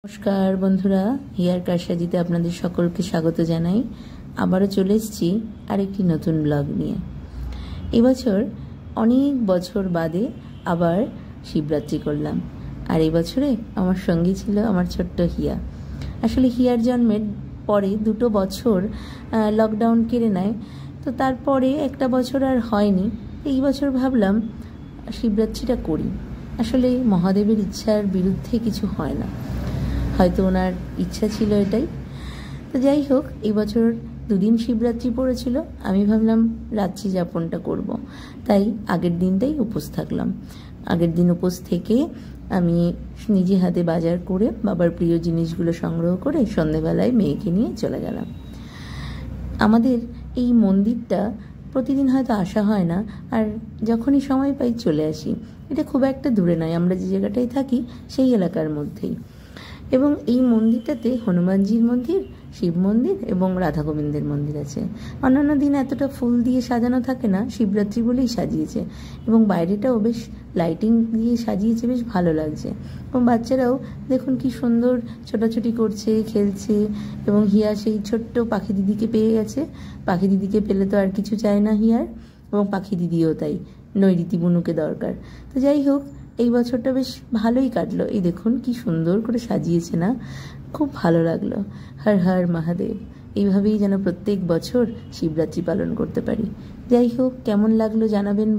নমস্কার বন্ধুরা, হিয়ার কারসাজিতে আপনাদের সকলকে স্বাগত জানাই। আবারও চলে এসেছি আরেকটি নতুন ব্লগ নিয়ে। এবছর অনেক বছর বাদে আবার শিবরাত্রি করলাম, আর এবছরে আমার সঙ্গী ছিল আমার ছোট্ট হিয়া। আসলে হিয়ার জন্মের পরে 2 বছর লকডাউন কেড়ে নেয়, তো তারপরে একটা বছর আর হয়নি। এই বছর ভাবলাম শিবরাত্রিটা করি। আসলে মহাদেবের ইচ্ছার বিরুদ্ধে কিছু হয় না, হয়তো ওনার ইচ্ছা ছিল এটাই। তো যাই হোক, এই বছর 2 দিন শিবরাত্রি পড়েছিল। আমি ভাবলাম রাত্রি যাপনটা করব, তাই আগের দিনটাই উপোস থাকলাম। আগের দিন উপোস থেকে আমি নিজে হাতে বাজার করে বাবার প্রিয় জিনিসগুলো সংগ্রহ করে সন্ধেবেলায় মেয়েকে নিয়ে চলে গেলাম। আমাদের এই মন্দিরটা প্রতিদিন হয়তো আসা হয় না, আর যখনই সময় পাই চলে আসি। এটা খুব একটা দূরে নয়, আমরা যে জায়গাটায় থাকি সেই এলাকার মধ্যেই। এবং এই মন্দিরটাতে হনুমানজির মন্দির, শিব মন্দির এবং রাধা গোবিন্দের মন্দির আছে। অন্যান্য দিন এতটা ফুল দিয়ে সাজানো থাকে না, শিবরাত্রি বলেই সাজিয়েছে। এবং বাইরেটাও বেশ লাইটিং দিয়ে সাজিয়েছে, বেশ ভালো লাগছে। এবং বাচ্চারাও দেখুন কি সুন্দর ছোটাছুটি করছে, খেলছে। এবং হিয়া সেই ছোট্ট পাখি দিদিকে পেয়ে গেছে। পাখি দিদিকে পেলে তো আর কিছু চায় না হিয়ার, এবং পাখি দিদিও তাই। নৈরিতি বুনুকে দরকার। তো যাই হোক, এই বছরটা বেশ ভালোই কাটলো। এই দেখুন কি সুন্দর করে সাজিয়েছে না, খুব ভালো লাগলো। হর হর মহাদেব। এইভাবেই যেন প্রত্যেক বছর শিবরাত্রি পালন করতে পারি। যাই হোক, কেমন লাগলো জানাবেন।